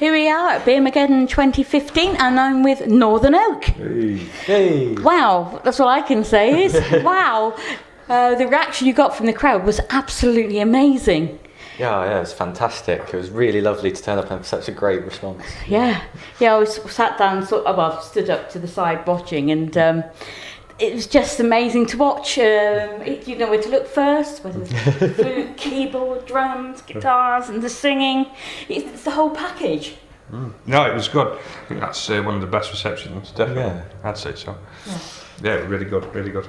Here we are at Beermageddon 2015, and I'm with Northern Oak. Hey. Wow, that's all I can say is, wow. The reaction you got from the crowd was absolutely amazing. Yeah, it was fantastic. It was really lovely to turn up and have such a great response. Yeah, I was sat down, stood up to the side watching, and it was just amazing to watch. You know where to look first, whether it's flute, keyboard, drums, guitars, and the singing. It's the whole package. No, it was good. I think that's one of the best receptions, definitely. Yeah. I'd say so. Yeah, really good, really good.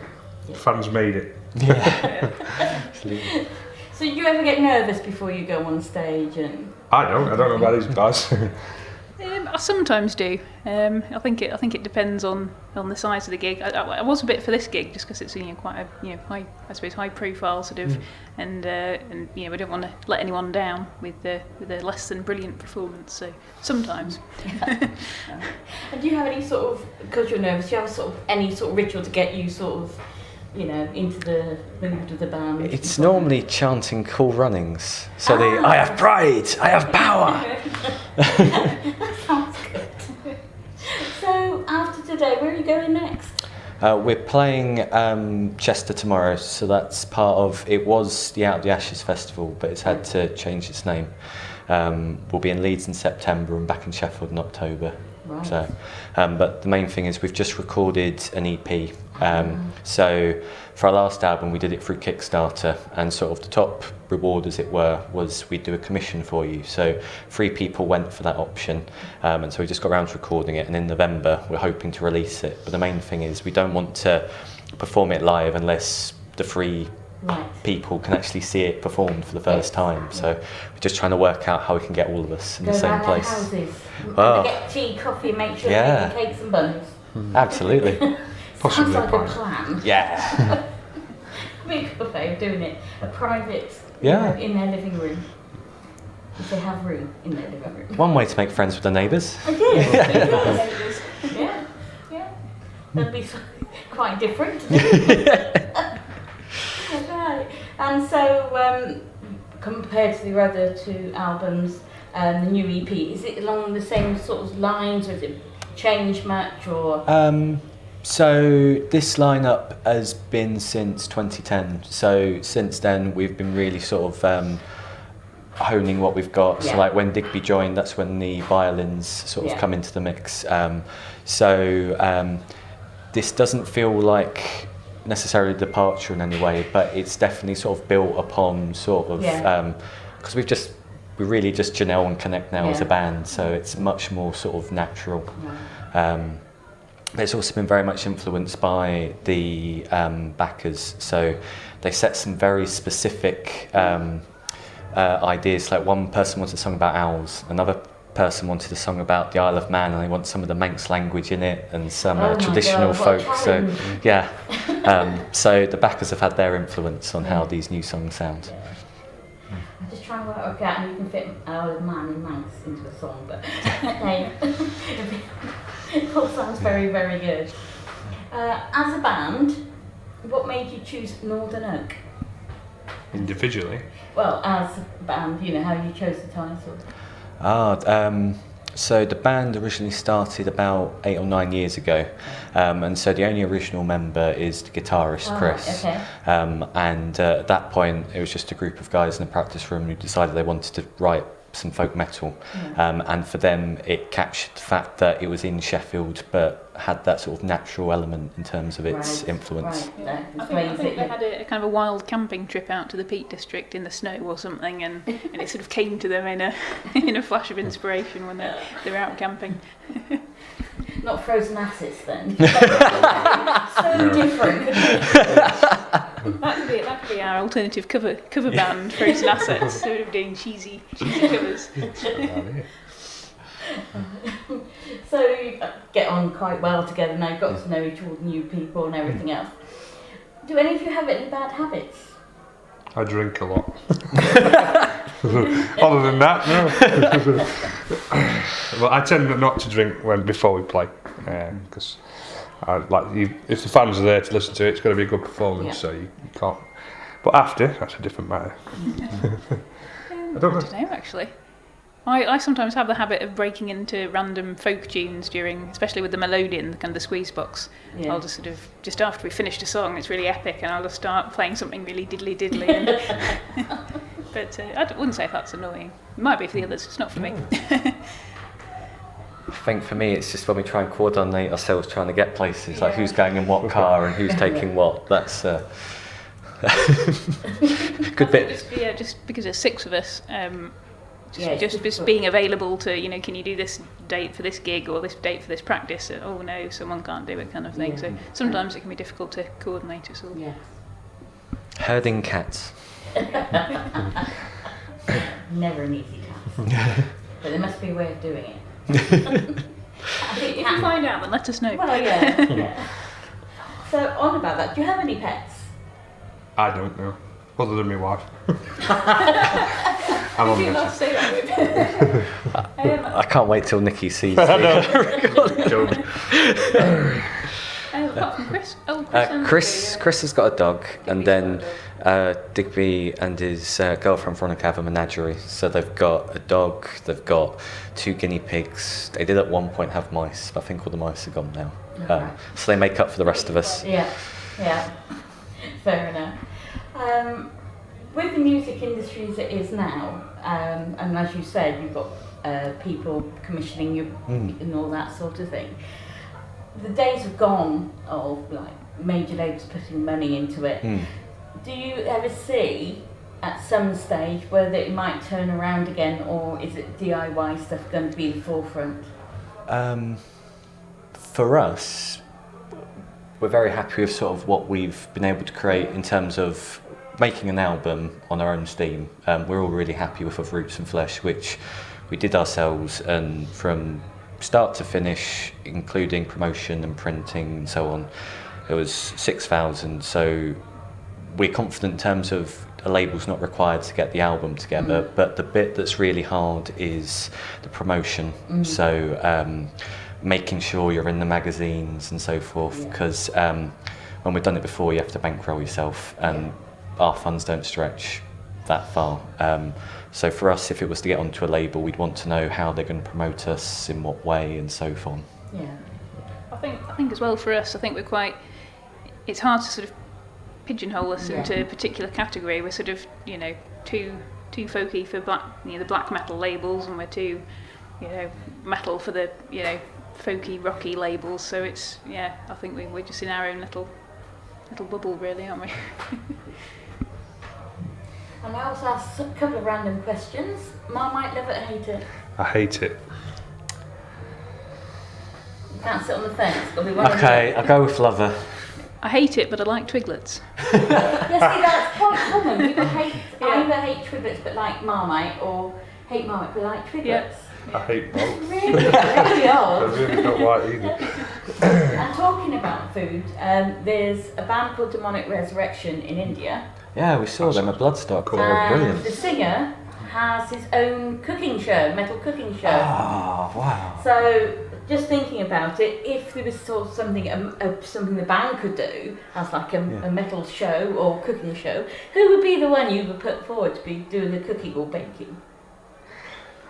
Yeah. Fans made it. Yeah. Absolutely. So do you ever get nervous before you go on stage? And I don't know about these guys. I sometimes do. I think it depends on the size of the gig. I was a bit for this gig just because it's quite a high profile sort of, and we don't want to let anyone down with a less than brilliant performance. So sometimes. And do you have any sort of, because you're nervous, do you have any sort of ritual to get you into the mood of the band? It's normally chanting cool runnings. So I have pride, I have power. That sounds good. So after today, where are you going next? We're playing Chester tomorrow, so that's part of, it was the Out of the Ashes Festival, but it's had to change its name. We'll be in Leeds in September and back in Sheffield in October. Right. So, but the main thing is we've just recorded an EP. So for our last album, we did it through Kickstarter, and sort of the top reward, as it were, was we'd do a commission for you. So 3 people went for that option, and so we just got around to recording it, and in November we're hoping to release it. But the main thing is we don't want to perform it live unless the 3 people can actually see it performed for the first time. So we're just trying to work out how we can get all of us in the same place. Houses. Oh. Get tea, coffee, make sure they're making cakes and buns. Absolutely. Sounds like a plan. Yeah. Be a good way of doing it. A private, Yeah. in their living room. If they have room in their living room. One way to make friends with the neighbours. It is. Yeah. That'd be quite different. Right. And so, compared to the other 2 albums, the new EP, is it along the same sort of lines, or is it changed much, or? So this lineup has been since 2010. So since then, we've been really sort of honing what we've got. Yeah. So like when Digby joined, that's when the violins sort of come into the mix. This doesn't feel like necessarily a departure in any way, but it's definitely sort of built upon sort of because we really just Janelle and connect now as a band, so it's much more sort of natural. But it's also been very much influenced by the backers, so they set some very specific ideas. Like one person wanted a song about owls, another person wanted a song about the Isle of Man, and they want some of the Manx language in it and some traditional folk. So so the backers have had their influence on how these new songs sound. I'm just trying to work out, and you can fit Isle of Man and Manx into a song, but it all sounds very, very good. As a band, what made you choose Northern Oak? Individually? Well, as a band, how you chose the title. So the band originally started about 8 or 9 years ago, and so the only original member is the guitarist Chris. Okay. And at that point, it was just a group of guys in the practice room who decided they wanted to write some folk metal, and for them it captured the fact that it was in Sheffield but had that sort of natural element in terms of its influence. Yeah. I think they had a kind of a wild camping trip out to the Peak District in the snow or something, and it sort of came to them in a flash of inspiration when they're out camping. Not Frozen Assets then. So different. That could be our alternative cover band, Frozen Assets, sort of doing cheesy covers. So you get on quite well together now, you've got to know each other, new people and everything else. Do any of you have any bad habits? I drink a lot. Other than that, no. Well, I tend not to drink before we play, because if the fans are there to listen to it, it's got to be a good performance, so you can't. But after, that's a different matter. I don't know actually. I sometimes have the habit of breaking into random folk tunes during, especially with the melodeon, the kind of the squeeze box. Yeah. I'll just sort of, just after we finished a song, it's really epic, and I'll just start playing something really diddly. And but I wouldn't say if that's annoying. It might be for the others, it's not for me. I think for me it's just when we try and coordinate ourselves trying to get places, like who's going in what car and who's taking what. That's good bit. Just because there's 6 of us, just being available to, can you do this date for this gig or this date for this practice? Oh no, someone can't do it, kind of thing. Yeah. So sometimes it can be difficult to coordinate us all. Yeah. Herding cats. Never an easy task. But there must be a way of doing it. I think If you find out, then let us know. Well, yeah. So, on about that, do you have any pets? I don't know, other than my wife. I'm on Did you not this. say that with I can't wait till Nikki sees I the know. apart from Chris? Oh, Chris. Chris has got a dog, and Digby's then got a Digby and his girlfriend Veronica have a menagerie. So they've got a dog, they've got 2 guinea pigs. They did at one point have mice, but I think all the mice are gone now. Right. So they make up for the rest of us. Yeah. Fair enough. With the music industry as it is now, and as you said, you've got people commissioning you and all that sort of thing. The days have gone of like major labels putting money into it. Do you ever see at some stage whether it might turn around again, or is it DIY stuff going to be the forefront? For us, we're very happy with sort of what we've been able to create in terms of making an album on our own steam. We're all really happy with Of Roots and Flesh, which we did ourselves, and from start to finish, including promotion and printing and so on, it was 6,000. So we're confident in terms of a label's not required to get the album together, but the bit that's really hard is the promotion. So making sure you're in the magazines and so forth, because when we've done it before, you have to bankroll yourself, and our funds don't stretch that far. So for us, if it was to get onto a label, we'd want to know how they're going to promote us, in what way, and so forth. Yeah. I think as well for us, I think we're quite. It's hard to sort of pigeonhole us into a particular category. We're sort of too folky for the black metal labels, and we're too metal for the folky rocky labels. So it's I think we're just in our own little bubble, really, aren't we? And I also asked a couple of random questions. Marmite, love it, hate it? I hate it. You can't sit on the fence. Got to be one Okay, I'll go with lover. I hate it, but I like Twiglets. Yeah, see, that's quite common. People either hate Twiglets but like Marmite, or hate Marmite but like Twiglets. Yeah. I hate both. Really I odd. really don't like either. And talking about food, there's a band called Demonic Resurrection in India. Yeah, we saw them at Bloodstock. They were And brilliant. the singer has his own cooking show, metal cooking show. Oh, wow. So, just thinking about it, if there was sort of something the band could do as like a metal show or cooking show, who would be the one you would put forward to be doing the cooking or baking?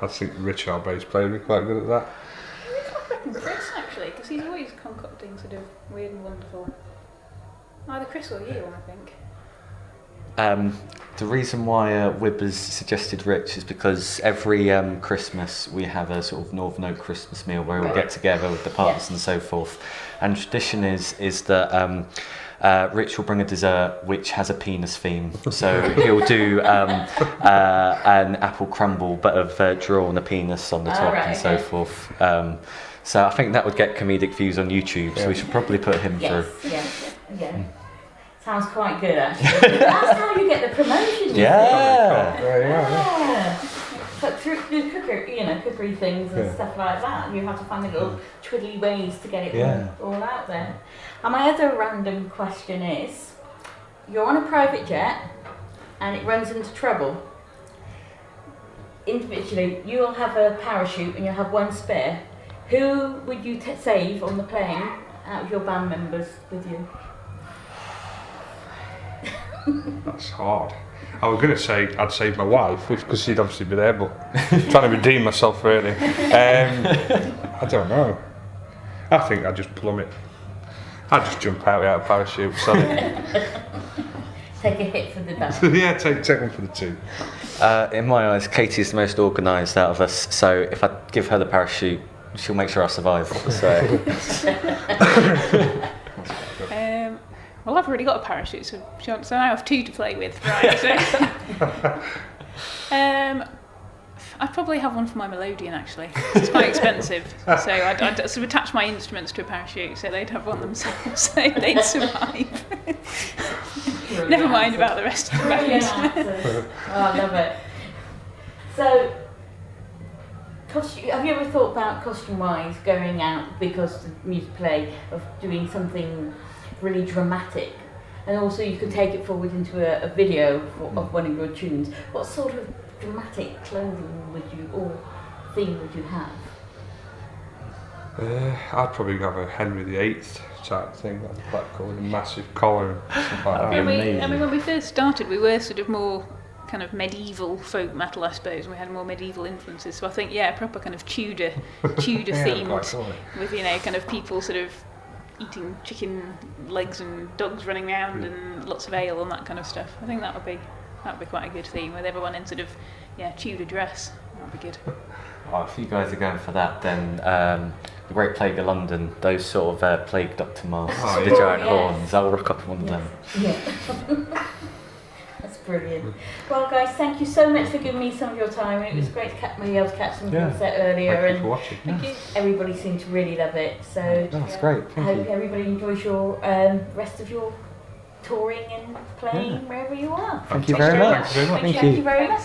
I think Rich, our bass player, would be quite good at that. I reckon Chris, actually, because he's always concocting sort of weird and wonderful. Either Chris or you, I think. The reason why Wibbers suggested Rich is because every Christmas we have a sort of Northern Oak Christmas meal where we get together with the partners and so forth. And tradition is that Rich will bring a dessert which has a penis theme. So he'll do an apple crumble but of drawn a penis on the top and so forth. So I think that would get comedic views on YouTube, so we should probably put him through. Yeah. Sounds quite good, actually. That's how you get the promotion. But through the cookery things and stuff like that, you have to find the little twiddly ways to get it all out there. And my other random question is, you're on a private jet and it runs into trouble. Individually, you'll have a parachute and you'll have one spare. Who would you save on the plane out of your band members with you? That's hard. I was going to say I'd save my wife because she'd obviously be there, but I'm trying to redeem myself really. I don't know. I think I'd just plumb it. I'd just jump out without a parachute. Sorry. Take a hit for the back. Yeah, take one for the two. In my eyes, Katie's the most organised out of us, so if I give her the parachute, she'll make sure I survive. So. Well, I've already got a parachute, so now I have two to play with, right? So, I'd probably have one for my melodeon, actually. It's quite expensive, so I'd sort of attach my instruments to a parachute, so they'd have one themselves, so they'd survive. Never mind about the rest of the band. Oh, I love it. So, have you ever thought about costume-wise going out because the music play of doing something really dramatic, and also you could take it forward into a video of one of your tunes? What sort of dramatic clothing would you or theme would you have? I'd probably have a Henry VIII type thing, like a black collar, a massive collar and stuff like that. I mean, when we first started, we were sort of more kind of medieval folk metal, I suppose. We had more medieval influences, so I think proper kind of Tudor themed, with kind of people sort of eating chicken legs and dogs running around and lots of ale and that kind of stuff. I think that would be quite a good theme, with everyone in sort of Tudor dress. That would be good. Oh, if you guys are going for that, then the Great Plague of London, those sort of plague doctor masks, the giant horns, I'll rock up one of them. Yeah. That's brilliant. Well, guys, thank you so much for giving me some of your time. It was great to be able to catch some set earlier, Thank you for watching. Everybody seemed to really love it. So That's great. I hope everybody enjoys your rest of your touring and playing wherever you are. Thank you very much. Thank you very much.